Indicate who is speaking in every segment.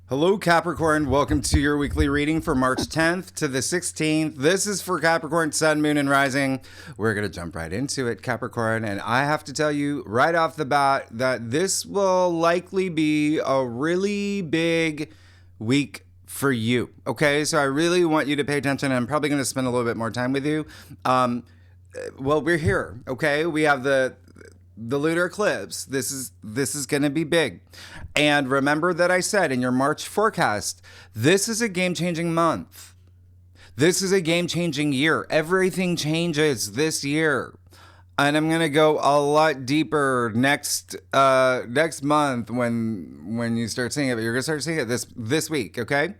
Speaker 1: Hello, Capricorn. Welcome to your weekly reading for March 10th to the 16th. This is for Capricorn, Sun, Moon, and Rising. We're going to jump right into it, Capricorn. And I have to tell you right off the bat that this will likely be a really big week for you. Okay, so I really want you to pay attention. I'm probably going to spend a little bit more time with you. Well, we're here. Okay, we have the lunar eclipse. This is going to be big. And remember that I said in your March forecast, this is a game-changing month. This is a game-changing year. Everything changes this year. And I'm going to go a lot deeper next month when you start seeing it. But you're going to start seeing it this week, okay?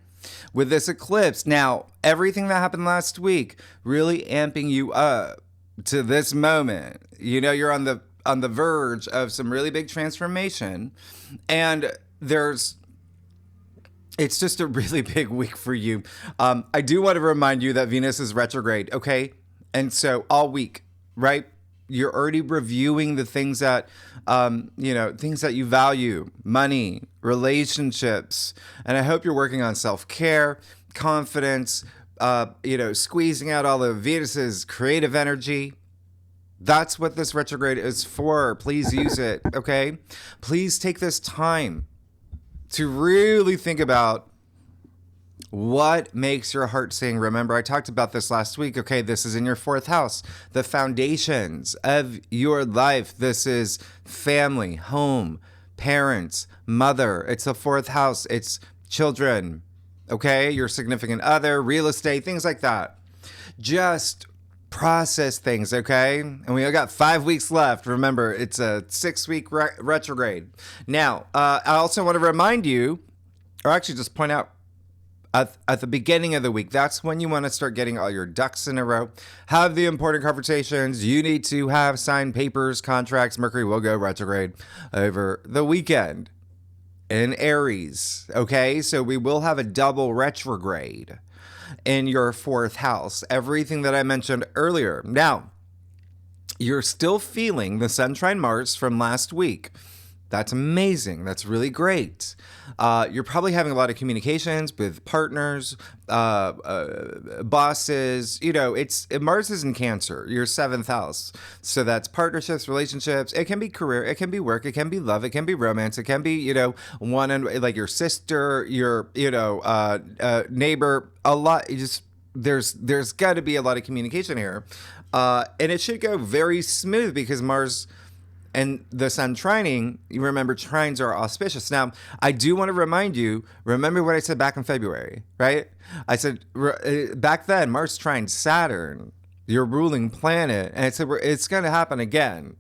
Speaker 1: With this eclipse. Now, everything that happened last week really amping you up to this moment. You know, you're on the verge of some really big transformation, and it's just a really big week for you. I do want to remind you that Venus is retrograde, okay? And so all week, right? You're already reviewing the things that, things that you value, money, relationships, and I hope you're working on self-care, confidence, squeezing out all of Venus's creative energy. That's what this retrograde is for. Please use it, okay? Please take this time to really think about what makes your heart sing. Remember, I talked about this last week, okay? This is in your fourth house, the foundations of your life. This is family, home, parents, mother. It's the fourth house. It's children, okay? Your significant other, real estate, things like that. Just process things, okay? And we got 5 weeks left. Remember, it's a 6-week retrograde. Now, I also want to remind you, or actually just point out, at the beginning of the week, that's when you want to start getting all your ducks in a row. Have the important conversations. You need to have signed papers, contracts. Mercury will go retrograde over the weekend in Aries, okay? So we will have a double retrograde in your fourth house. Everything that I mentioned earlier. Now, you're still feeling the Sun trine Mars from last week. That's amazing. That's really great. You're probably having a lot of communications with partners, bosses. You know, Mars is in Cancer, your seventh house. So that's partnerships, relationships. It can be career. It can be work. It can be love. It can be romance. It can be, like your sister, your, neighbor. A lot. There's got to be a lot of communication here, and it should go very smooth because Mars and the Sun trining, you remember trines are auspicious. Now, I do want to remind you, remember what I said back in February, right? I said back then, Mars trine Saturn, your ruling planet, and I said it's going to happen again.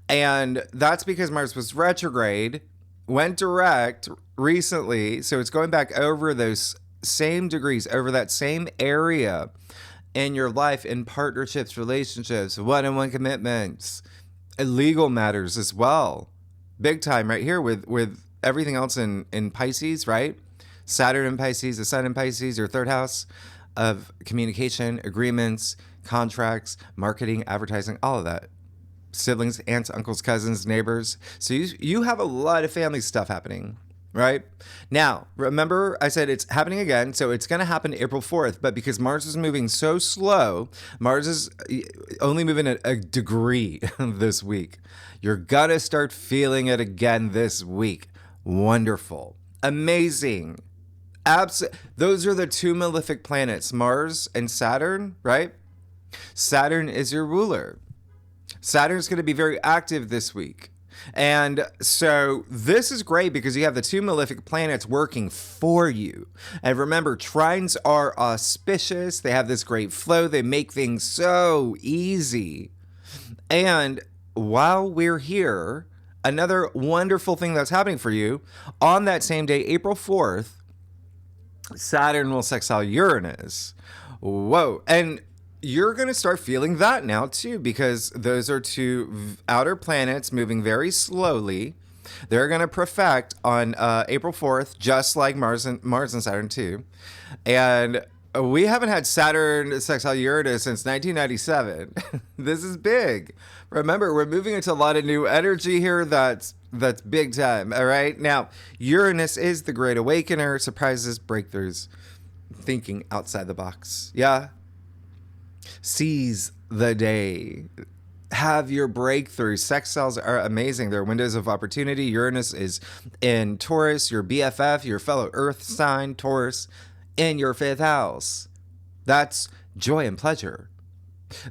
Speaker 1: And that's because Mars was retrograde, went direct recently, so it's going back over those same degrees, over that same area in your life, in partnerships, relationships, one-on-one commitments, legal matters as well. Big time right here with everything else in Pisces, right? Saturn in Pisces, the Sun in Pisces, your third house of communication, agreements, contracts, marketing, advertising, all of that. Siblings, aunts, uncles, cousins, neighbors. So you have a lot of family stuff happening, right? Now, remember I said it's happening again, so it's going to happen April 4th, but because Mars is moving so slow, Mars is only moving at a degree this week. You're going to start feeling it again this week. Wonderful. Amazing. Those are the two malefic planets, Mars and Saturn, right? Saturn is your ruler. Saturn's going to be very active this week. And so this is great because you have the two malefic planets working for you. And remember, trines are auspicious. They have this great flow. They make things so easy. And while we're here, another wonderful thing that's happening for you, on that same day, April 4th, Saturn will sextile Uranus. Whoa. And you're going to start feeling that now, too, because those are two outer planets moving very slowly. They're going to perfect on April 4th, just like Mars and Saturn, too. And we haven't had Saturn sextile Uranus since 1997. This is big. Remember, we're moving into a lot of new energy here that's That's big time. All right. Now, Uranus is the great awakener, surprises, breakthroughs, thinking outside the box. Yeah. Seize the day. Have your breakthrough. Sextiles are amazing. They're windows of opportunity. Uranus is in Taurus, your BFF, your fellow Earth sign, Taurus, in your 5th house. That's joy and pleasure.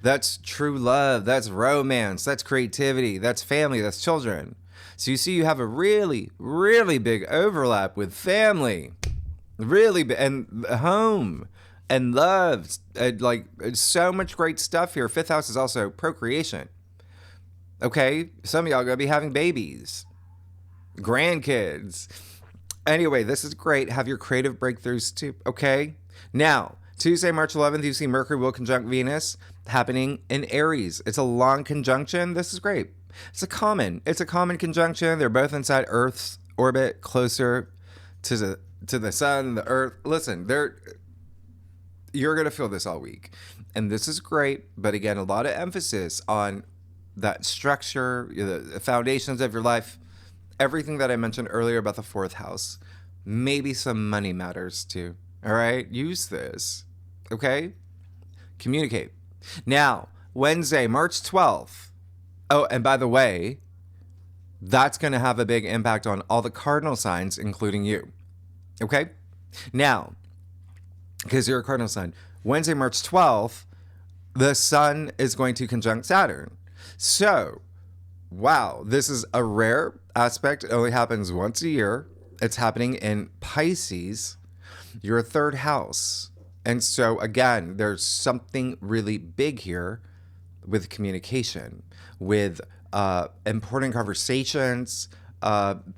Speaker 1: That's true love. That's romance. That's creativity. That's family. That's children. So you see, you have a really, really big overlap with family, really, and home and love. Like, so much great stuff here. 5th house is also procreation. Okay, some of y'all are gonna be having babies, grandkids. Anyway, this is great. Have your creative breakthroughs too. Okay, now Tuesday, March 11th, you see Mercury will conjunct Venus happening in Aries. It's a long conjunction. This is great. It's a common conjunction. They're both inside Earth's orbit, closer to the sun, the Earth. Listen, you're gonna feel this all week, and this is great. But again, a lot of emphasis on that structure, the foundations of your life, everything that I mentioned earlier about the 4th house. Maybe some money matters too. All right, use this. Okay, communicate. Now, Wednesday, March 12th. Oh, and by the way, that's going to have a big impact on all the cardinal signs, including you. Okay? Now, because you're a cardinal sign, Wednesday, March 12th, the sun is going to conjunct Saturn. So, wow, this is a rare aspect. It only happens once a year. It's happening in Pisces, your 3rd house. And so, again, there's something really big here with communication, with important conversations,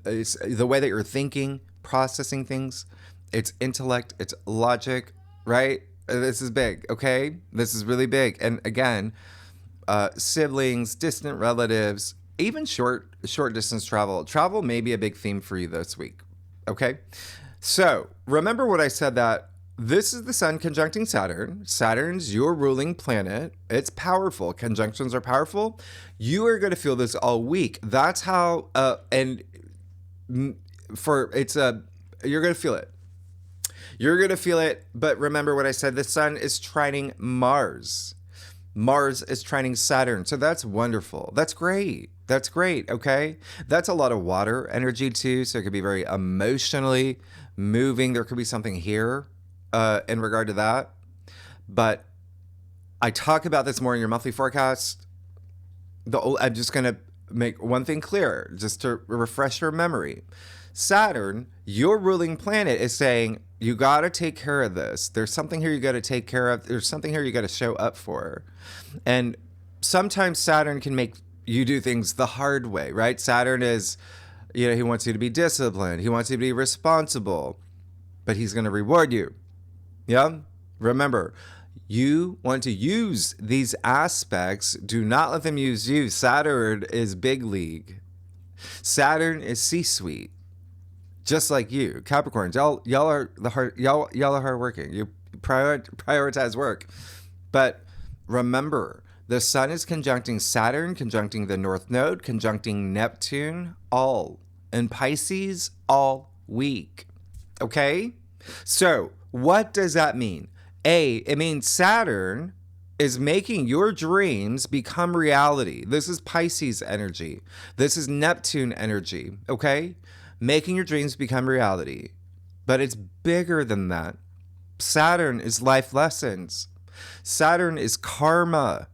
Speaker 1: it's the way that you're thinking, processing things. It's intellect, it's logic, right? This is big, okay? This is really big. And again, siblings, distant relatives, even short distance travel. Travel may be a big theme for you this week, okay? So remember what I said, that this is the sun conjuncting Saturn. Saturn's your ruling planet. It's powerful. Conjunctions are powerful. You are going to feel this all week. That's how, you're going to feel it. You're going to feel it. But remember what I said, the sun is trining Mars. Mars is trining Saturn. So that's wonderful. That's great. That's great. Okay. That's a lot of water energy too. So it could be very emotionally moving. There could be something here in regard to that. But I talk about this more in your monthly forecast. I'm just going to make one thing clear, just to refresh your memory. Saturn, your ruling planet, is saying, you got to take care of this. There's something here you got to take care of. There's something here you got to show up for. And sometimes Saturn can make you do things the hard way, right? Saturn is, he wants you to be disciplined. He wants you to be responsible, but he's going to reward you. Yeah? Remember, you want to use these aspects. Do not let them use you. Saturn is big league. Saturn is C-suite. Just like you, Capricorns, y'all are hardworking. You prioritize work, but remember, the sun is conjuncting Saturn, conjuncting the North Node, conjuncting Neptune, all in Pisces all week. Okay, so what does that mean? It means Saturn is making your dreams become reality. This is Pisces energy. This is Neptune energy. Okay. Making your dreams become reality. But it's bigger than that. Saturn is life lessons. Saturn is karma.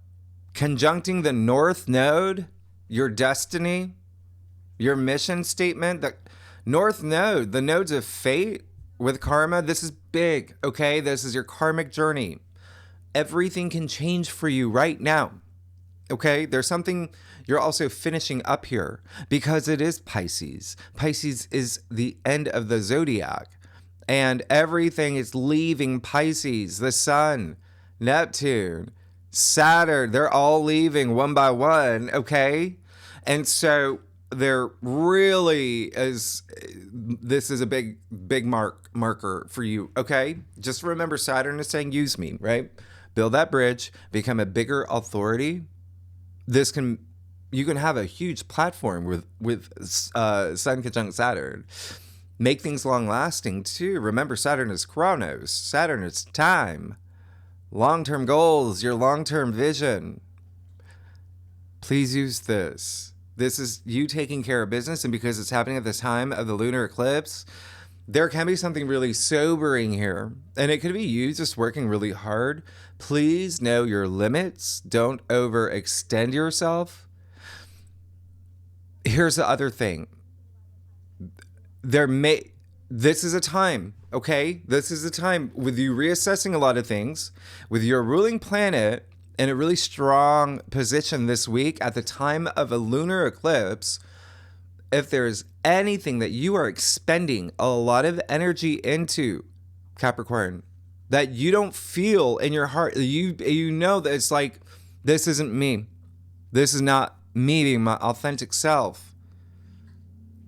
Speaker 1: Conjuncting the North Node, your destiny, your mission statement. The North Node, the nodes of fate with karma, this is big, okay? This is your karmic journey. Everything can change for you right now. Okay, there's something you're also finishing up here because it is Pisces. Pisces is the end of the zodiac, and everything is leaving Pisces. The sun, Neptune, Saturn, they're all leaving one by one, okay? And so there really is, this is a big marker for you, okay? Just remember, Saturn is saying, use me, right? Build that bridge, become a bigger authority. This can You can have a huge platform with Sun conjunct Saturn. Make things long lasting too. Remember, Saturn is Chronos. Saturn is time. Long-term goals, your long-term vision. Please use this. This is you taking care of business, and because it's happening at the time of the lunar eclipse, there can be something really sobering here. And it could be you just working really hard. Please know your limits. Don't overextend yourself. Here's the other thing. This is a time, okay? This is a time with you reassessing a lot of things, with your ruling planet in a really strong position this week at the time of a lunar eclipse. If there's anything that you are expending a lot of energy into, Capricorn, that you don't feel in your heart, you know that it's like, this isn't me. This is not me being my authentic self.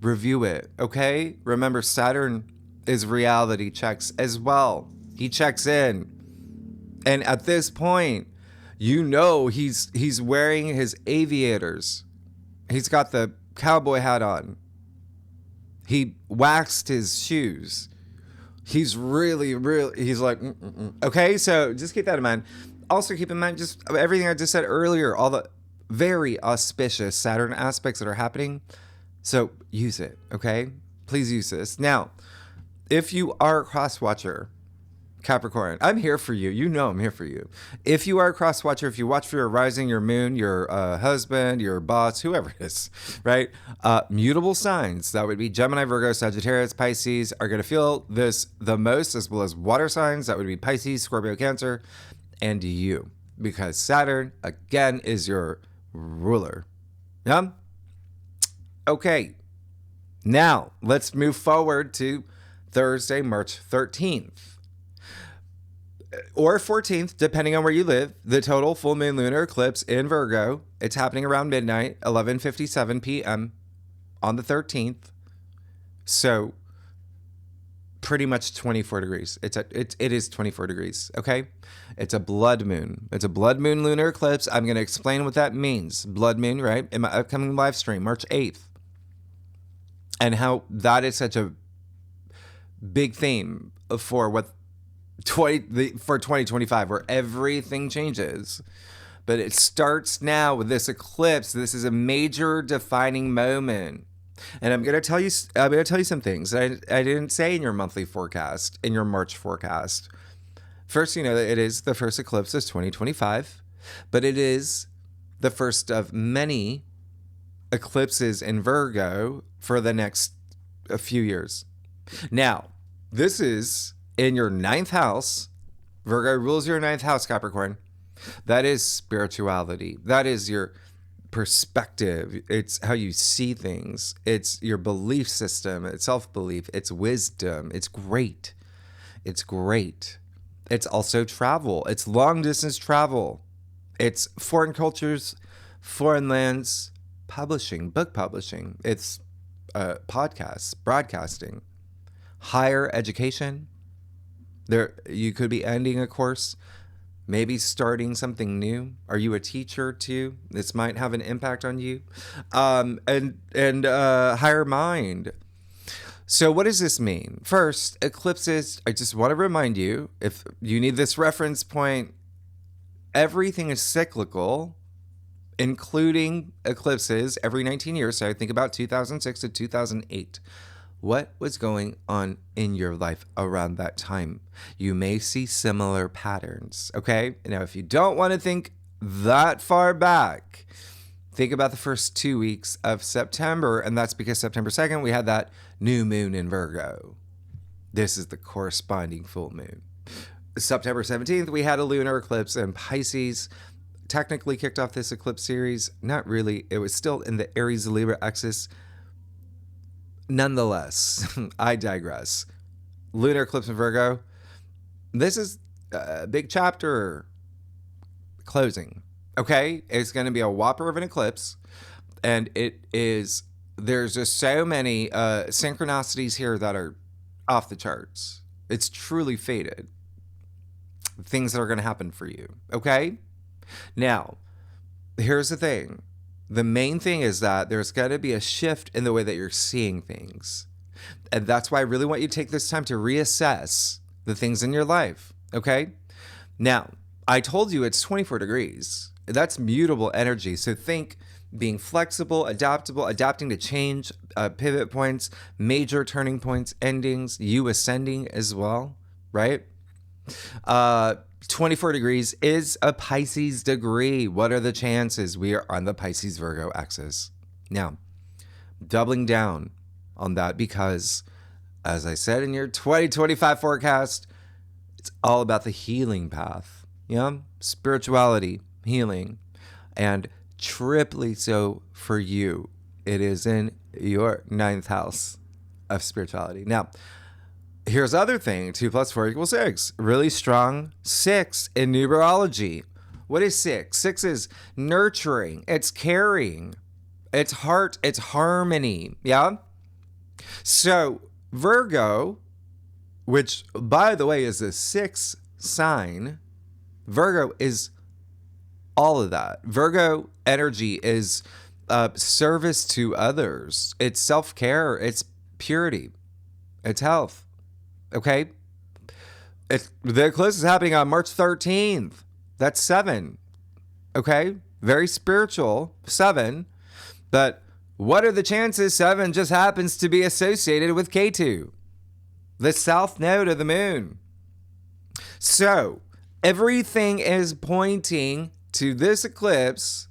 Speaker 1: Review it, okay? Remember, Saturn is reality checks as well. He checks in. And at this point, you know he's wearing his aviators. He's got the cowboy hat on. He waxed his shoes. He's really, he's like, okay? So just keep that in mind. Also keep in mind just everything I just said earlier, all the very auspicious Saturn aspects that are happening. So use it, okay? Please use this. Now, if you are a cross-watcher, Capricorn, I'm here for you. You know I'm here for you. If you are a cross-watcher, if you watch for your rising, your moon, your husband, your boss, whoever it is, right? Mutable signs, that would be Gemini, Virgo, Sagittarius, Pisces, are going to feel this the most, as well as water signs. That would be Pisces, Scorpio, Cancer, and you. Because Saturn, again, is your ruler. Yeah? Okay, now let's move forward to Thursday, March 13th or 14th, depending on where you live. The total full moon lunar eclipse in Virgo. It's happening around midnight, 11:57 p.m. on the 13th. So pretty much 24 degrees. It is 24 degrees, okay? It's a blood moon. It's a blood moon lunar eclipse. I'm going to explain what that means. Blood moon, right? In my upcoming live stream, March 8th. And how that is such a big theme for for 2025, where everything changes. But it starts now with this eclipse. This is a major defining moment. And I'm going to tell you some things I didn't say in your monthly forecast, in your March forecast. First, you know that it is the first eclipse of 2025, but it is the first of many eclipses in Virgo for the next a few years. Now, this is in your 9th house. Virgo rules your 9th house, Capricorn. That is spirituality. That is your perspective. It's how you see things. It's your belief system. It's self-belief. It's wisdom. It's great. It's great. It's also travel. It's long-distance travel. It's foreign cultures, foreign lands, publishing, book publishing. It's podcasts, broadcasting, higher education. There, you could be ending a course, maybe starting something new. Are you a teacher too? This might have an impact on you. And higher mind. So what does this mean? First, eclipses, I just want to remind you, if you need this reference point, everything is cyclical, including eclipses every 19 years. So I think about 2006 to 2008. What was going on in your life around that time? You may see similar patterns, okay? Now, if you don't want to think that far back, think about the first 2 weeks of September, and that's because September 2nd, we had that new moon in Virgo. This is the corresponding full moon. September 17th, we had a lunar eclipse in Pisces. Technically kicked off this eclipse series. Not really. It was still in the Aries Libra axis. Nonetheless, I digress. Lunar eclipse in Virgo. This is a big chapter closing. Okay? It's going to be a whopper of an eclipse. And there's just so many synchronicities here that are off the charts. It's truly fated. Things that are going to happen for you. Okay? Now, here's the thing. The main thing is that there's going to be a shift in the way that you're seeing things. And that's why I really want you to take this time to reassess the things in your life. Okay? Now, I told you it's 24 degrees. That's mutable energy. So think being flexible, adaptable, adapting to change, pivot points, major turning points, endings, you ascending as well, right? 24 degrees is a Pisces degree. What are the chances? We are on the Pisces Virgo axis. Now, doubling down on that because, as I said in your 2025 forecast, it's all about the healing path. Yeah? Spirituality, healing, and triply so for you. It is in your 9th house of spirituality. Now, here's the other thing. 2 + 4 = 6. Really strong 6 in numerology. What is 6? 6 is nurturing. It's caring. It's heart. It's harmony. Yeah? So Virgo, which, by the way, is a 6th sign, Virgo is all of that. Virgo energy is service to others. It's self-care. It's purity. It's health. Okay? The eclipse is happening on March 13th. That's 7. Okay? Very spiritual. 7. But what are the chances 7 just happens to be associated with K2, the south node of the moon? So everything is pointing to this eclipse.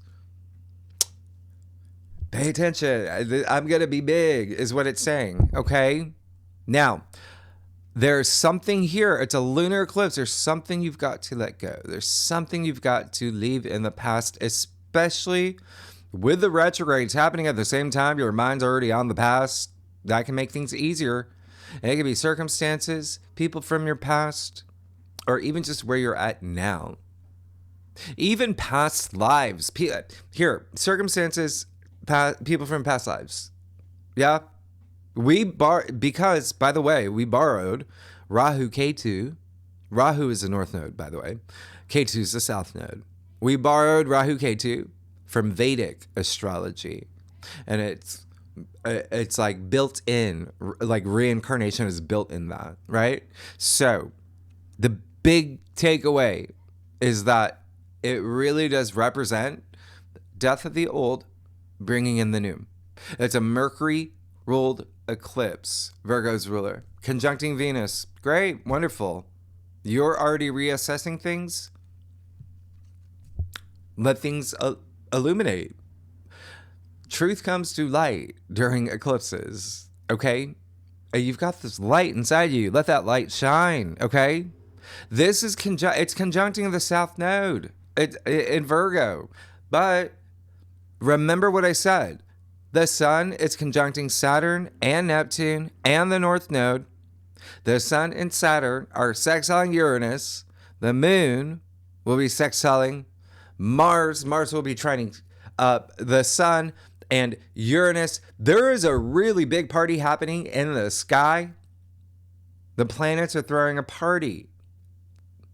Speaker 1: Pay attention. I'm going to be big is what it's saying. Okay? Now, there's something here. It's a lunar eclipse. There's something you've got to let go. There's something you've got to leave in the past, especially with the retrogrades happening at the same time. Your mind's already on the past. That can make things easier. And it can be circumstances, people from your past, or even just where you're at now. Even past lives. Here, circumstances, people from past lives. Yeah? Because, by the way, we borrowed Rahu Ketu. Rahu is the north node, by the way. Ketu is the south node. We borrowed Rahu Ketu from Vedic astrology. And it's like built in, like reincarnation is built in that, right? So the big takeaway is that it really does represent death of the old, bringing in the new. It's a Mercury ruled eclipse, Virgo's ruler, conjuncting Venus. Great, wonderful. You're already reassessing things. Let things illuminate. Truth comes to light during eclipses, okay? You've got this light inside you. Let that light shine, okay? This is it's conjuncting the south node in Virgo. But remember what I said. The sun is conjuncting Saturn and Neptune and the North Node. The sun and Saturn are sextiling Uranus. The moon will be sextiling Mars. Mars will be trining the sun and Uranus. There is a really big party happening in the sky. The planets are throwing a party.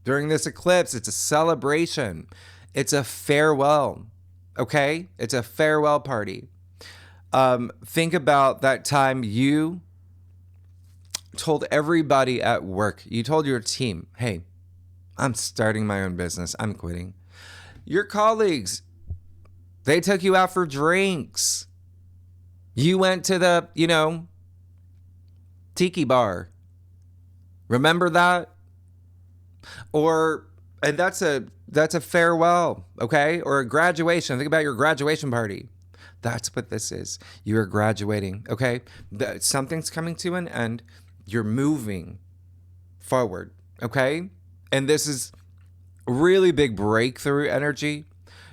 Speaker 1: During this eclipse, it's a celebration. It's a farewell. Okay? It's a farewell party. Think about that time you told everybody at work, you told your team, hey, I'm starting my own business. I'm quitting. Your colleagues, they took you out for drinks. You went to the, tiki bar. Remember that? And that's a farewell, okay? Or a graduation. Think about your graduation party. That's what this is. You're graduating, okay? Something's coming to an end. You're moving forward, okay? And this is really big breakthrough energy.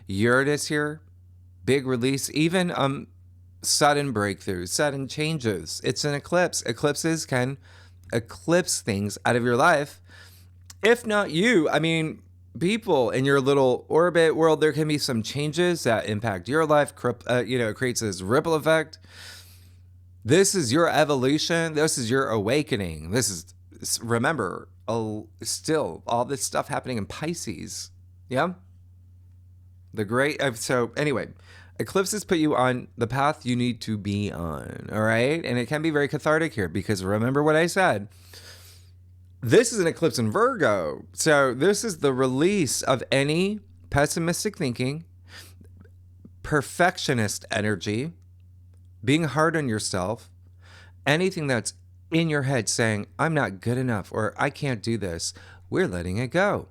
Speaker 1: Uranus here, big release, even sudden breakthroughs, sudden changes. It's an eclipse. Eclipses can eclipse things out of your life. If not you, people in your little orbit world, there can be some changes that impact your life. It creates this ripple effect. This is your evolution. This is your awakening. Remember, still all this stuff happening in Pisces. Yeah? So anyway, Eclipses put you on the path you need to be on, all right? And it can be very cathartic here because remember what I said. This is an eclipse in Virgo. So this is the release of any pessimistic thinking, perfectionist energy, being hard on yourself, anything that's in your head saying, I'm not good enough or I can't do this. We're letting it go.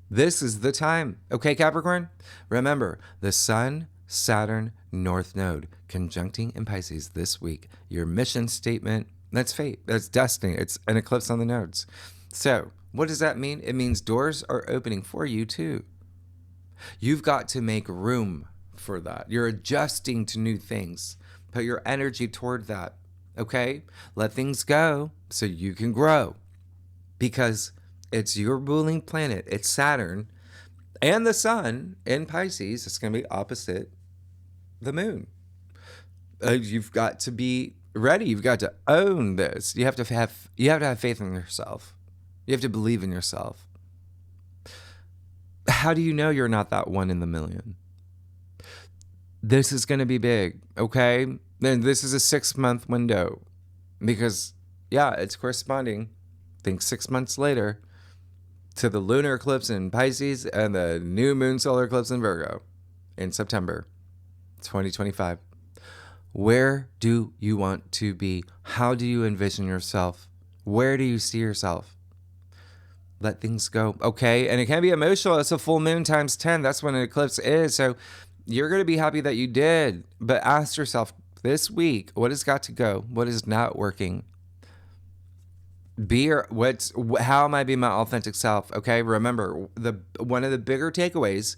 Speaker 1: This is the time. Okay, Capricorn? Remember, the Sun, Saturn, North Node conjuncting in Pisces this week. Your mission statement, that's fate. That's destiny. It's an eclipse on the nodes. So what does that mean? It means doors are opening for you too. You've got to make room for that. You're adjusting to new things. Put your energy toward that. Okay? Let things go so you can grow. Because it's your ruling planet. It's Saturn and the Sun in Pisces. It's going to be opposite the Moon. You've got to be ready. You've got to own this. You have to have faith in yourself. You have to believe in yourself. How do you know you're not that one in the million? This is going to be big, okay? Then this is a 6-month window because, yeah, it's corresponding, I think 6 months later, to the lunar eclipse in Pisces and the new moon solar eclipse in Virgo in September 2025. Where do you want to be? How do you envision yourself? Where do you see yourself? Let things go, okay? And it can be emotional. It's a full moon times 10. That's when an eclipse is. So you're going to be happy that you did. But ask yourself this week, what has got to go? What is not working? How am I being my authentic self? Okay, remember, one of the bigger takeaways,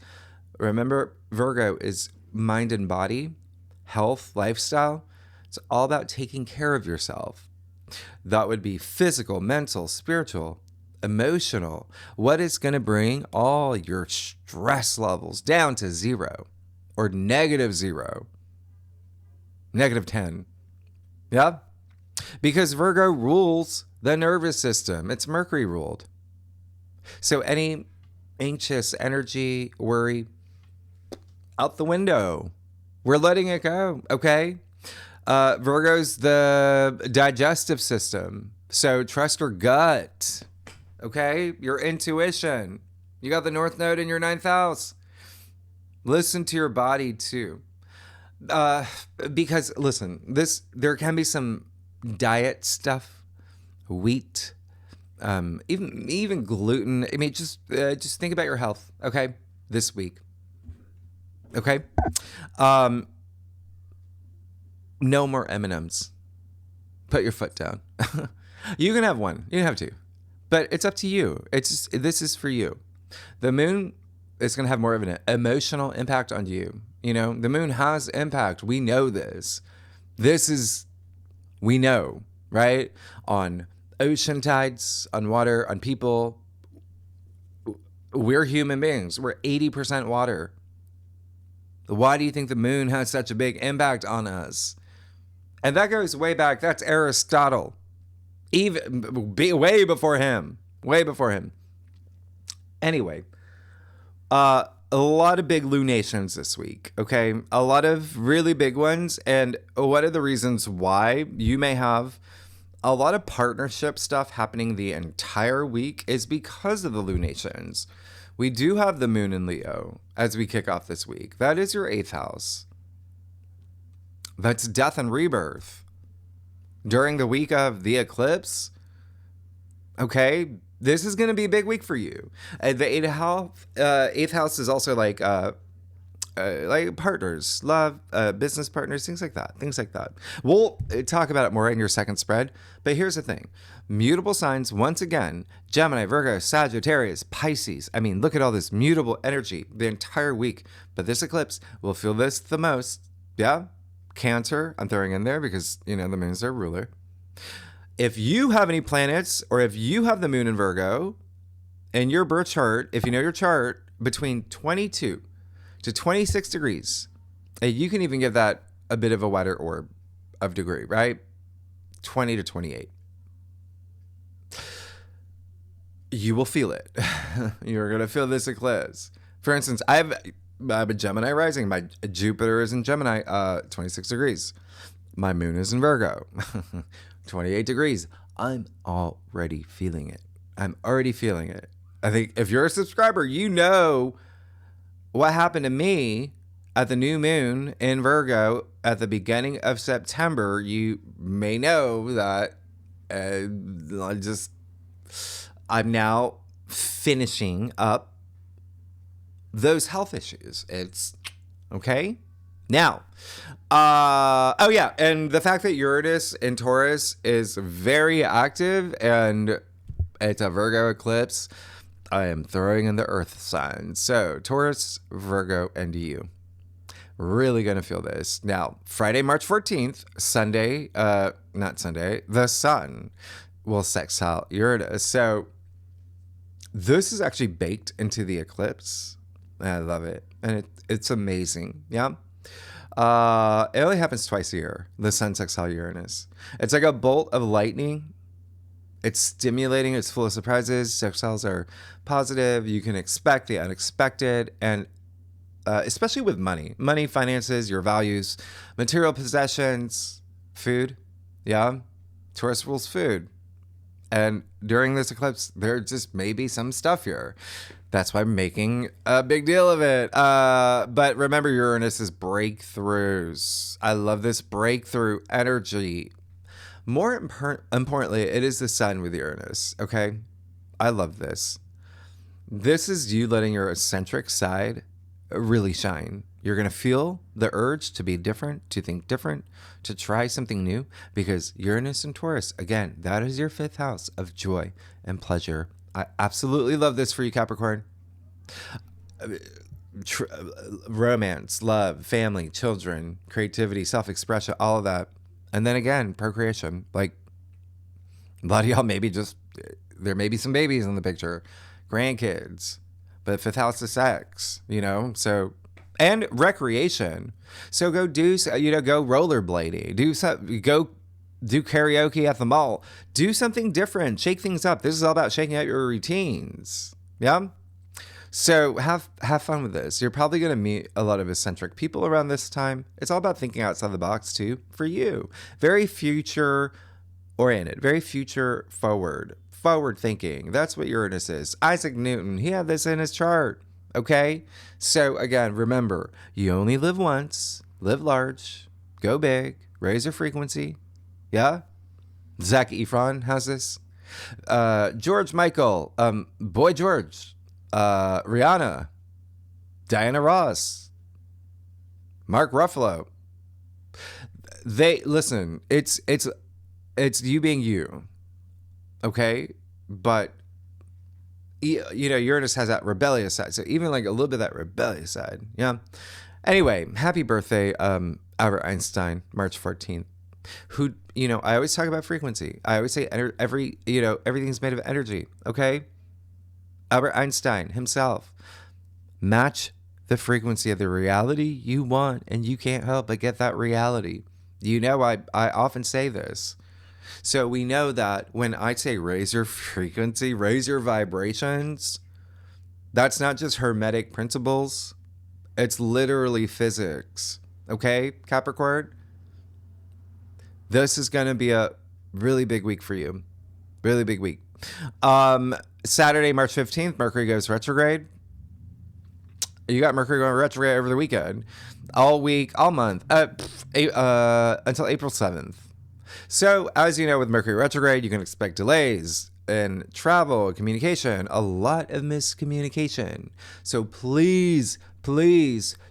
Speaker 1: remember, Virgo is mind and body, health, lifestyle. It's all about taking care of yourself. That would be physical, mental, spiritual, emotional. What is going to bring all your stress levels down to 0 or -0, -10. Yeah? Because Virgo rules the nervous system. It's Mercury ruled. So any anxious energy, worry, out the window. We're letting it go, okay? Virgo's the digestive system. So trust your gut, okay? Your intuition. You got the North Node in your 9th house. Listen to your body too. Because listen, there can be some diet stuff, wheat, even gluten. I mean, just think about your health, okay? This week, okay? No more M&Ms. Put your foot down. You can have one. You can have two, but it's up to you. This is for you. The moon is going to have more of an emotional impact on you. You know, the moon has impact. We know this. We know, right? On ocean tides, on water, on people. We're human beings. We're 80% water. Why do you think the moon has such a big impact on us? And that goes way back. That's Aristotle. Way before him. Way before him. Anyway, a lot of big lunations this week, okay? A lot of really big ones. And one of the reasons why you may have a lot of partnership stuff happening the entire week is because of the lunations. We do have the moon in Leo as we kick off this week. That is your 8th house. That's death and rebirth. During the week of the eclipse, okay, this is going to be a big week for you. The 8th house is also like partners, love, business partners, things like that. We'll talk about it more in your second spread. But here's the thing. Mutable signs, once again, Gemini, Virgo, Sagittarius, Pisces. I mean, look at all this mutable energy the entire week. But this eclipse will feel this the most. Yeah? Cancer, I'm throwing in there because, you know, the moon's their ruler. If you have any planets or if you have the moon in Virgo in your birth chart, if you know your chart, between 22 to 26 degrees, you can even give that a bit of a wider orb of degree, right? 20 to 28. You will feel it. You're going to feel this eclipse. For instance, I'm a Gemini rising. My Jupiter is in Gemini, 26 degrees. My moon is in Virgo, 28 degrees. I'm already feeling it. I'm already feeling it. I think if you're a subscriber, you know what happened to me at the new moon in Virgo at the beginning of September. You may know that I'm now finishing up those health issues. It's okay. Now, oh yeah, and the fact that Uranus in Taurus is very active and it's a Virgo eclipse, I am throwing in the earth signs. So Taurus, Virgo, and you. Really going to feel this. Now, Friday, March 14th, Sunday, not Sunday, the sun will sextile Uranus. So this is actually baked into the eclipse. I love it. And it's amazing. Yeah. It only happens twice a year, the sun sextile Uranus. It's like a bolt of lightning. It's stimulating. It's full of surprises. Sextiles are positive. You can expect the unexpected. And especially with money, finances, your values, material possessions, food. Yeah. Taurus rules food. And during this eclipse, there just may be some stuff here. That's why I'm making a big deal of it. But remember, Uranus is breakthroughs. I love this breakthrough energy. More importantly, it is the sun with Uranus. Okay. I love this. This is you letting your eccentric side really shine. You're going to feel the urge to be different, to think different, to try something new, because Uranus and Taurus, again, that is your fifth house of joy and pleasure. I absolutely love this for you, Capricorn. Romance, love, family, children, creativity, self-expression, all of that. And then again, procreation. Like a lot of y'all there may be some babies in the picture, grandkids, but fifth house is sex, so, and recreation. So go do, go rollerblading, go do karaoke at the mall, do something different, shake things up. This is all about shaking out your routines. Yeah. So have fun with this. You're probably going to meet a lot of eccentric people around this time. It's all about thinking outside the box too, for you. Very future oriented, very future forward thinking. That's what Uranus is. Isaac Newton, he had this in his chart. Okay. So again, remember, you only live once, live large, go big, raise your frequency. Yeah. Zac Efron has this. George Michael, Boy George, Rihanna, Diana Ross, Mark Ruffalo. Listen, it's you being you. Okay. But Uranus has that rebellious side. So even like a little bit of that rebellious side. Yeah. Anyway, happy birthday, Albert Einstein, March 14th. Who, I always talk about frequency. I always say everything's made of energy. Okay. Albert Einstein himself. Match the frequency of the reality you want, and you can't help but get that reality. I often say this. So we know that when I say raise your frequency, raise your vibrations, that's not just hermetic principles. It's literally physics. Okay, Capricorn? This is going to be a really big week for you. Really big week. Saturday, March 15th, Mercury goes retrograde. You got Mercury going retrograde over the weekend. All week, all month, until April 7th. So, as you know, with Mercury retrograde, you can expect delays in travel, communication, a lot of miscommunication. So please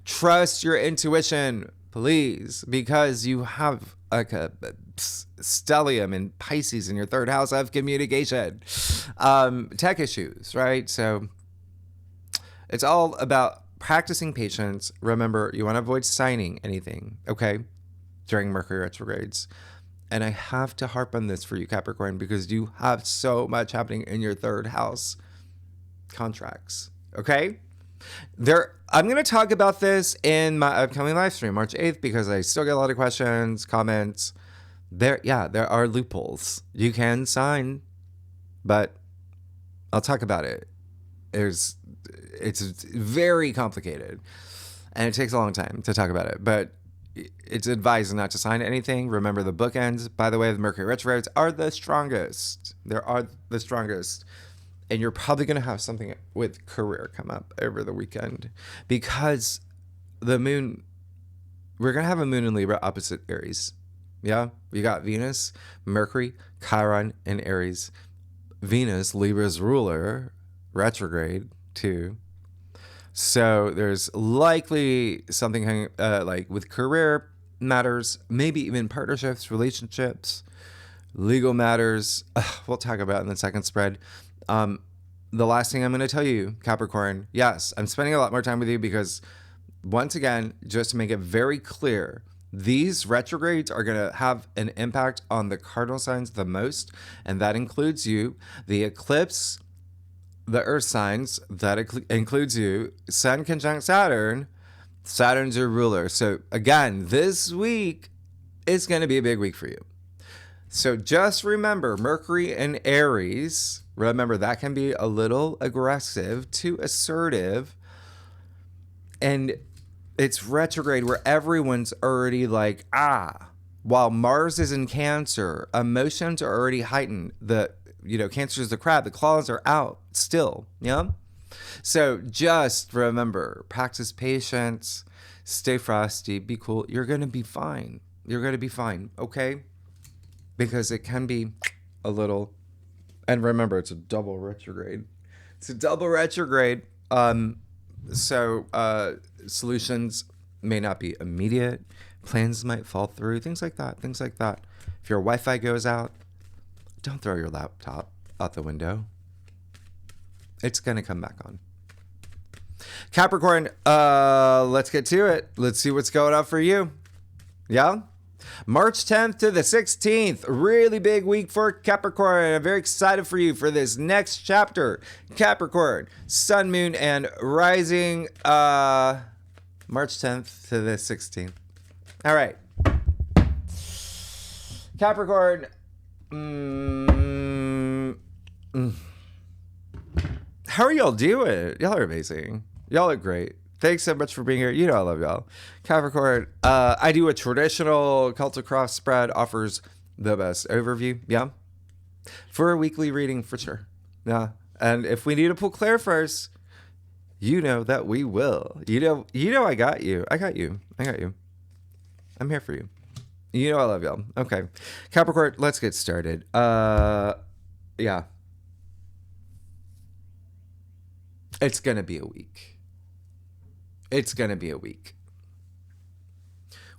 Speaker 1: trust your intuition, please, because you have like a stellium in Pisces in your third house of communication, tech issues, right? So it's all about practicing patience. Remember, you want to avoid signing anything, okay, during Mercury retrogrades. And I have to harp on this for you, Capricorn, because you have so much happening in your third house. Contracts, okay? I'm going to talk about this in my upcoming live stream, March 8th, because I still get a lot of questions, comments. There are loopholes. You can sign, but I'll talk about it. it's very complicated, and it takes a long time to talk about it. But it's advised not to sign anything. Remember the bookends. By the way, the Mercury retrogrades are the strongest. They are the strongest. And you're probably going to have something with career come up over the weekend because the moon, we're going to have a moon in Libra opposite Aries. Yeah. You got Venus, Mercury, Chiron, and Aries. Venus, Libra's ruler, retrograde too. So there's likely something like with career matters, maybe even partnerships, relationships, legal matters. We'll talk about it in the second spread. The last thing I'm going to tell you, Capricorn, yes, I'm spending a lot more time with you because, once again, just to make it very clear, these retrogrades are going to have an impact on the cardinal signs the most, and that includes you. The eclipse, the earth signs, that includes you. Sun conjunct Saturn. Saturn's your ruler. So, again, this week is going to be a big week for you. So just remember, Mercury and Aries, remember that can be a little aggressive to assertive. And it's retrograde where everyone's already like, while Mars is in Cancer, emotions are already heightened. Cancer is the crab, the claws are out still. Yeah. So just remember, practice patience, stay frosty, be cool. You're going to be fine. You're going to be fine. Okay. Because it can be a little, and remember, it's a double retrograde. It's a double retrograde. So solutions may not be immediate. Plans might fall through. Things like that. If your Wi-Fi goes out, don't throw your laptop out the window. It's going to come back on. Capricorn, let's get to it. Let's see what's going on for you. Yeah? March 10th to the 16th, really big week for Capricorn. I'm very excited for you for this next chapter. Capricorn, Sun, Moon, and Rising, March 10th to the 16th. All right. Capricorn, how are y'all doing? Y'all are amazing. Y'all are great. Thanks so much for being here. You know I love y'all. Capricorn, I do a traditional Celtic Cross spread, offers the best overview. Yeah. For a weekly reading, for sure. Yeah. And if we need to pull clarifiers, you know that we will. You know I got you. I got you. I'm here for you. You know I love y'all. Okay. Capricorn, let's get started. Yeah. It's going to be a week.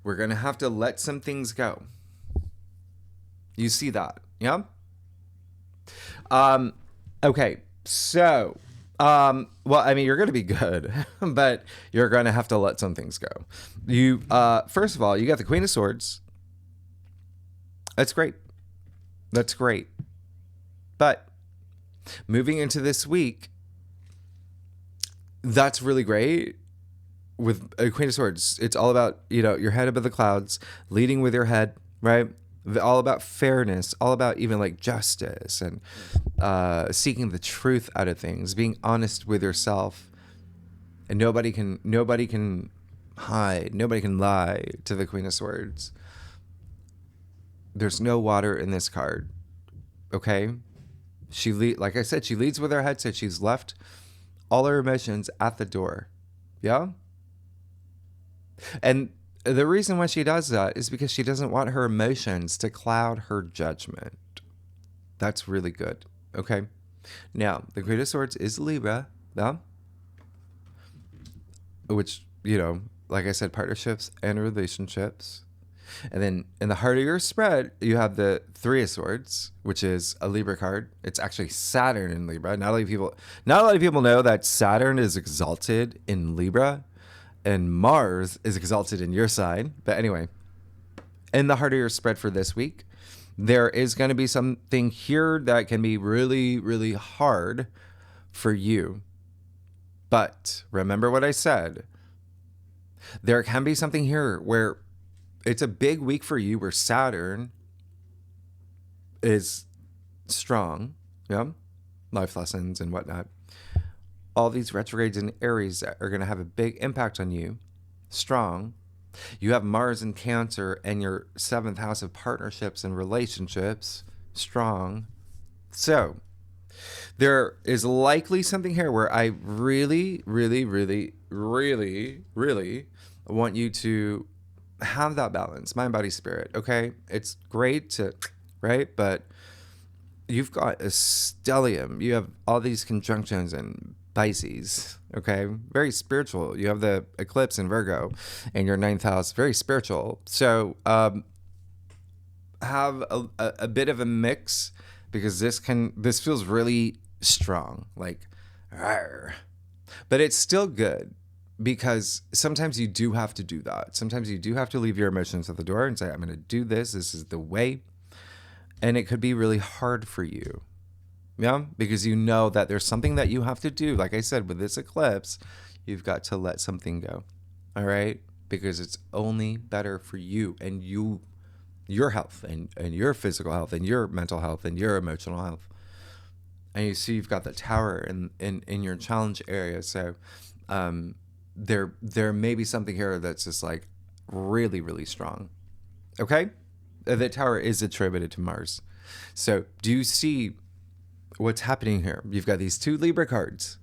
Speaker 1: We're going to have to let some things go. You see that? Yeah? Okay. So, well, I mean, you're going to be good, but you're going to have to let some things go. You, first of all, you got the Queen of Swords. That's great. But moving into this week, that's really great. With a Queen of Swords, it's all about, your head above the clouds, leading with your head, right? All about fairness, all about even like justice and seeking the truth out of things, being honest with yourself. And nobody can hide, nobody can lie to the Queen of Swords. There's no water in this card, okay? Like I said, she leads with her head, so she's left all her emotions at the door. Yeah? And the reason why she does that is because she doesn't want her emotions to cloud her judgment. That's really good. Okay. Now, the Queen of Swords is Libra. Yeah. Which, like I said, partnerships and relationships. And then in the heart of your spread, you have the Three of Swords, which is a Libra card. It's actually Saturn in Libra. Not a lot of people know that Saturn is exalted in Libra. And Mars is exalted in your sign. But anyway, in the heart of your spread for this week, there is going to be something here that can be really, really hard for you. But remember what I said. There can be something here where it's a big week for you where Saturn is strong. Yeah. Life lessons and whatnot. all these retrogrades in Aries that are going to have a big impact on you. Strong. You have Mars in Cancer and your 7th house of partnerships and relationships. Strong. So there is likely something here where I really, really, really, really, really want you to have that balance, mind, body, spirit. Okay. It's great to, right? But you've got a stellium. You have all these conjunctions and Pisces, okay? Very spiritual. You have the eclipse in Virgo in your 9th house, very spiritual. So have a bit of a mix, because this feels really strong, like, rawr. But it's still good, because sometimes you do have to do that. Sometimes you do have to leave your emotions at the door and say, I'm going to do this. This is the way. And it could be really hard for you. Yeah, because you know that there's something that you have to do. Like I said, with this eclipse, you've got to let something go. All right? Because it's only better for you and your health and your physical health and your mental health and your emotional health. And you see you've got the tower in your challenge area. So there may be something here that's just like really, really strong. Okay? The tower is attributed to Mars. So do you see what's happening here? You've got these 2 Libra cards,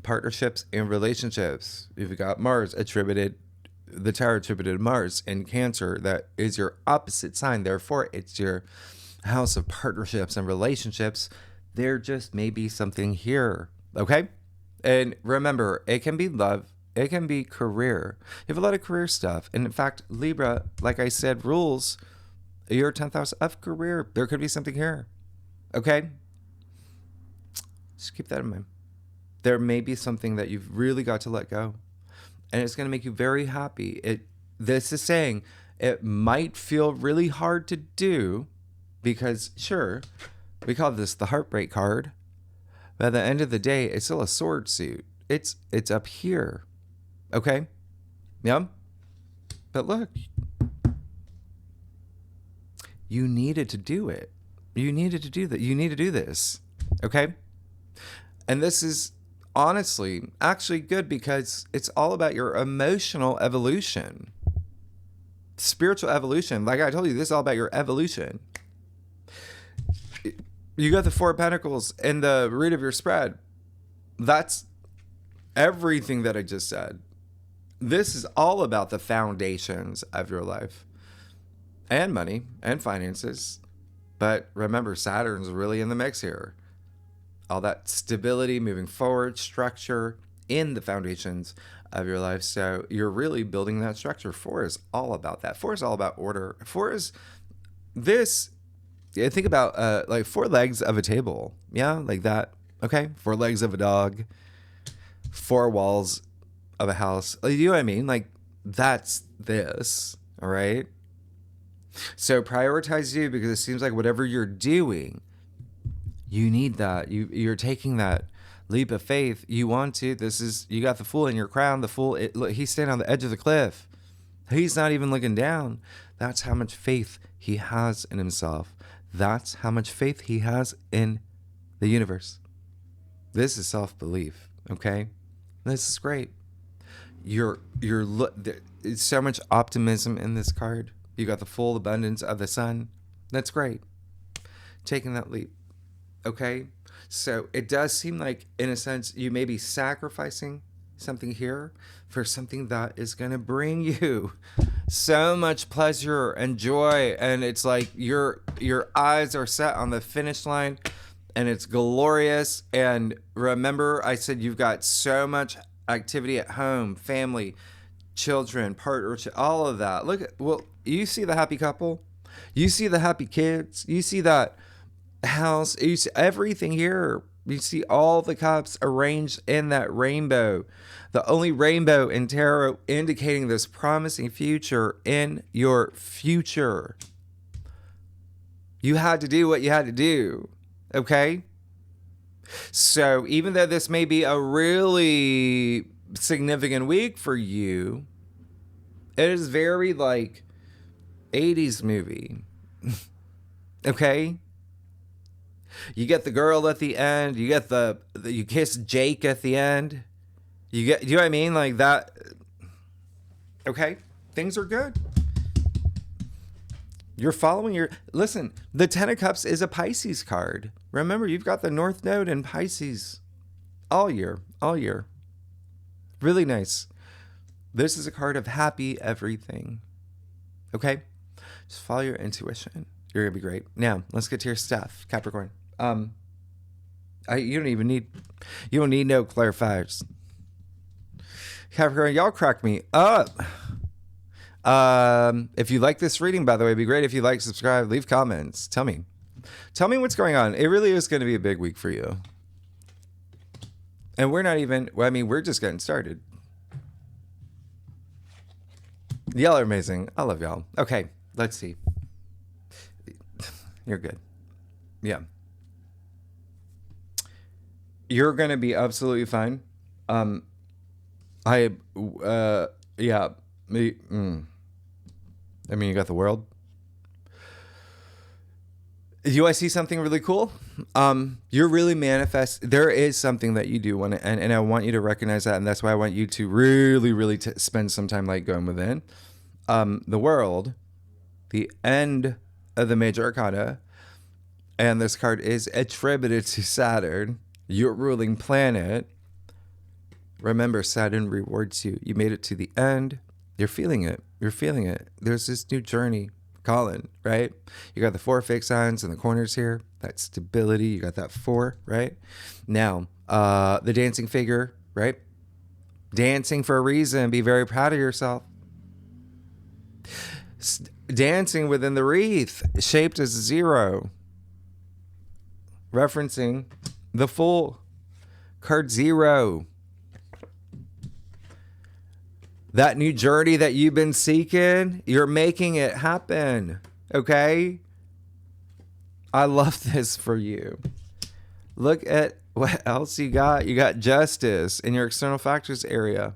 Speaker 1: partnerships and relationships. You've got Mars attributed, the tower attributed to Mars in Cancer. That is your opposite sign. Therefore, it's your house of partnerships and relationships. There just may be something here. Okay? And remember, it can be love. It can be career. You have a lot of career stuff. And in fact, Libra, like I said, rules your 10th house of career. There could be something here. Okay? Just keep that in mind. There may be something that you've really got to let go. And it's going to make you very happy. This is saying it might feel really hard to do, because, sure, we call this the heartbreak card. But at the end of the day, it's still a sword suit. It's up here. Okay? Yeah? But look, you needed to do it. You needed to do that. You need to do this. Okay? And this is honestly actually good, because it's all about your emotional evolution. Spiritual evolution. Like I told you, this is all about your evolution. You got the 4 of Pentacles in the root of your spread. That's everything that I just said. This is all about the foundations of your life and money and finances. But remember, Saturn's really in the mix here. All that stability, moving forward, structure in the foundations of your life. So you're really building that structure. 4 is all about that. 4 is all about order. 4 is this. Think about like 4 legs of a table. Yeah, like that. Okay, 4 legs of a dog. 4 walls of a house. You know what I mean? Like, that's this. All right. So prioritize you, because it seems like whatever you're doing, you need that. You're taking that leap of faith. You want to. You got the Fool in your crown. The Fool, look, he's standing on the edge of the cliff. He's not even looking down. That's how much faith he has in himself. That's how much faith he has in the universe. This is self-belief. Okay. This is great. It's so much optimism in this card. You got the full abundance of the sun. That's great. Taking that leap. Okay. So it does seem like, in a sense, you may be sacrificing something here for something that is going to bring you so much pleasure and joy. And it's like your eyes are set on the finish line, and it's glorious. And remember, I said you've got so much activity at home, family, children, partner, all of that. You see the happy couple, you see the happy kids, you see that house, you see everything here. You see all the cups arranged in that rainbow, the only rainbow in tarot indicating this promising future in your future. You had to do what you had to do. Okay. So even though this may be a really significant week for you, it is very like 80s movie. Okay? You get the girl at the end. You get you kiss Jake at the end. You know what I mean? Like that. Okay. Things are good. You're following listen, the Ten of Cups is a Pisces card. Remember, you've got the North Node in Pisces all year. Really nice. This is a card of happy everything. Okay? Just follow your intuition. You're going to be great. Now, let's get to your stuff, Capricorn. You don't need no clarifiers. Capricorn, y'all crack me up. If you like this reading, by the way, it'd be great if you like, subscribe, leave comments. Tell me what's going on. It really is going to be a big week for you. And we're not even, we're just getting started. Y'all are amazing. I love y'all. Okay, let's see. You're good. Yeah. You're going to be absolutely fine. You got the world. Do I see something really cool? You're really there is something that you do want to, and I want you to recognize that, and that's why I want you to really, really spend some time like going within. The world, the end of the major arcana, and this card is attributed to Saturn, your ruling planet. Remember, Saturn rewards you. You made it to the end. You're feeling it. There's this new journey calling, right? You got the 4 fixed signs in the corners here. That stability. You got that 4, right? Now, the dancing figure, right? Dancing for a reason. Be very proud of yourself. Dancing within the wreath, shaped as a 0. Referencing the Fool. Card 0. That new journey that you've been seeking, you're making it happen. Okay? I love this for you. Look at what else you got. You got Justice in your external factors area.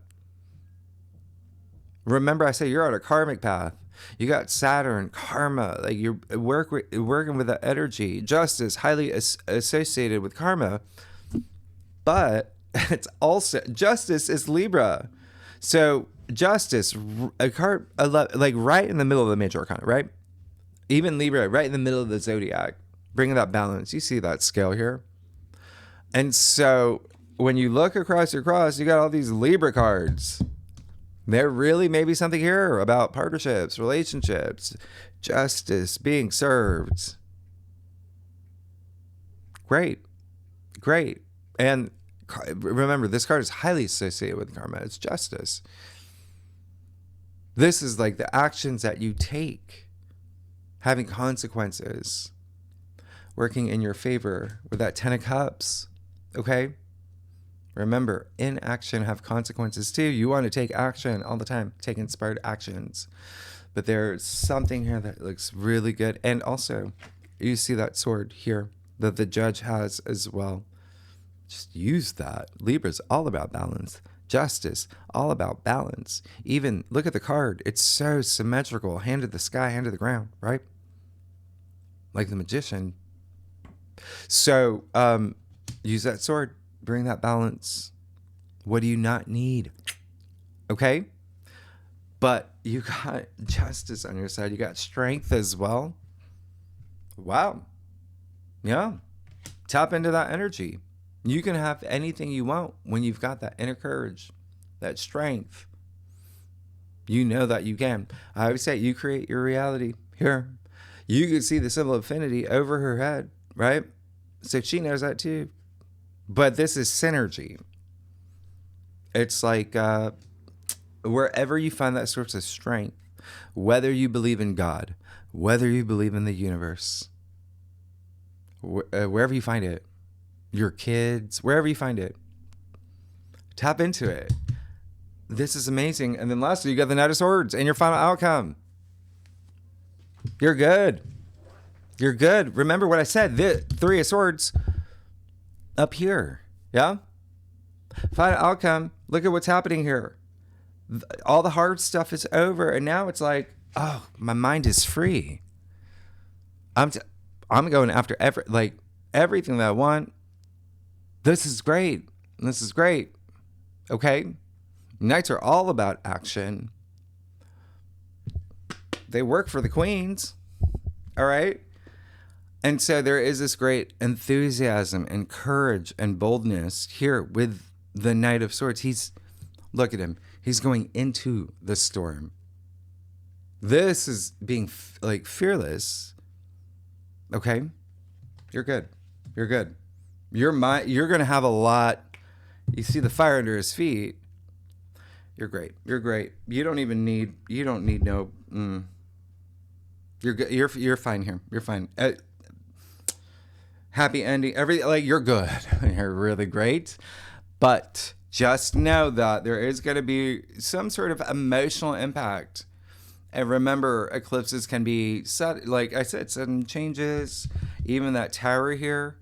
Speaker 1: Remember, I say you're on a karmic path. You got Saturn, karma. Like you're working with that energy. Justice, highly associated with karma. But it's also, Justice is Libra. So Justice, a card like right in the middle of the major arcana, right? Even Libra, right in the middle of the zodiac, bringing that balance. You see that scale here. And so when you look across your cross, you got all these Libra cards. There really may be something here about partnerships, relationships, justice, being served. Great. And remember, this card is highly associated with karma. It's justice. This is like the actions that you take, having consequences, working in your favor with that 10 of Cups. Okay? Remember, in action have consequences too. You want to take action all the time, take inspired actions. But there's something here that looks really good. And also, you see that sword here that the judge has as well. Just use that. Libra's all about balance. Justice, all about balance. Even look at the card. It's so symmetrical. Hand to the sky, hand to the ground, right? Like the magician. So use that sword. Bring that balance. What do you not need? Okay? But you got justice on your side. You got strength as well. Wow. Yeah. Tap into that energy. You can have anything you want when you've got that inner courage, that strength. You know that you can. I always say you create your reality. Here, you can see the symbol of infinity over her head, right? So she knows that too. But this is synergy. It's like wherever you find that source of strength, whether you believe in God, whether you believe in the universe, wherever you find it, your kids, wherever you find it, tap into it. This is amazing. And then lastly, you got the Knight of Swords and your final outcome. You're good. You're good. Remember what I said, the 3 of Swords up here. Yeah? Final outcome. Look at what's happening here. All the hard stuff is over. And now it's like, oh, my mind is free. I'm going after everything that I want. This is great. This is great. Okay? Nights are all about action. They work for the queens. All right? And so there is this great enthusiasm and courage and boldness here with the Knight of Swords. Look at him. He's going into the storm. This is being like fearless. Okay? You're good. You're good. You're going to have a lot. You see the fire under his feet. You're great. You're great. You don't need no. You're good. You're fine here. You're fine. Happy ending. You're good. You're really great. But just know that there is going to be some sort of emotional impact. And remember, eclipses can be, like I said, sudden changes. Even that tower here.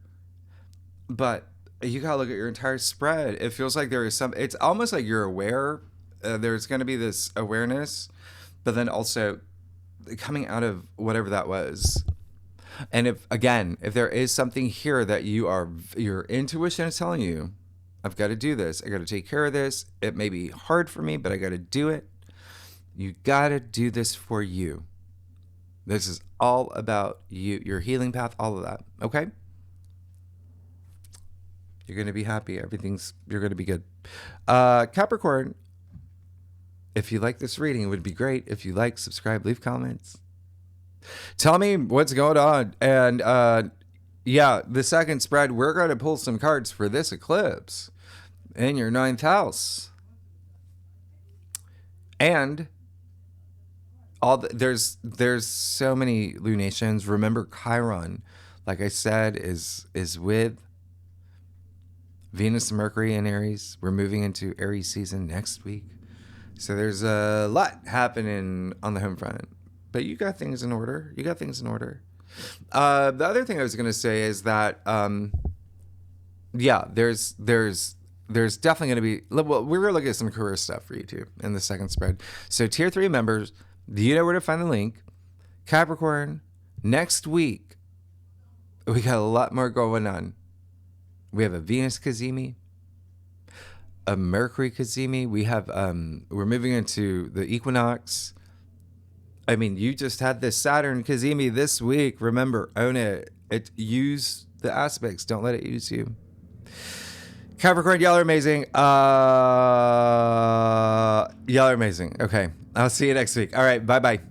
Speaker 1: But you got to look at your entire spread. It feels like there is it's almost like you're aware. There's going to be this awareness. But then also coming out of whatever that was. And if there is something here that your intuition is telling you, I've got to do this. I got to take care of this. It may be hard for me, but I got to do it. You got to do this for you. This is all about you, your healing path, all of that. Okay? You're going to be happy. You're going to be good. Capricorn, if you like this reading, it would be great if you like, subscribe, leave comments. Tell me what's going on. And the second spread, we're going to pull some cards for this eclipse in your 9th house. And there's so many lunations. Remember, Chiron, like I said, is with Venus and Mercury in Aries. We're moving into Aries season next week. So there's a lot happening on the home front. But you got things in order. The other thing I was going to say is that, there's definitely going to be, well, we're going to look at some career stuff for you too in the second spread. So tier 3 members, do you know where to find the link? Capricorn, next week, we got a lot more going on. We have a Venus Cazimi, a Mercury Cazimi. We have, we're moving into the equinox. I mean, you just had this Saturn Cazimi this week. Remember, own it. Use the aspects. Don't let it use you. Capricorn, y'all are amazing. Y'all are amazing. Okay. I'll see you next week. All right. Bye-bye.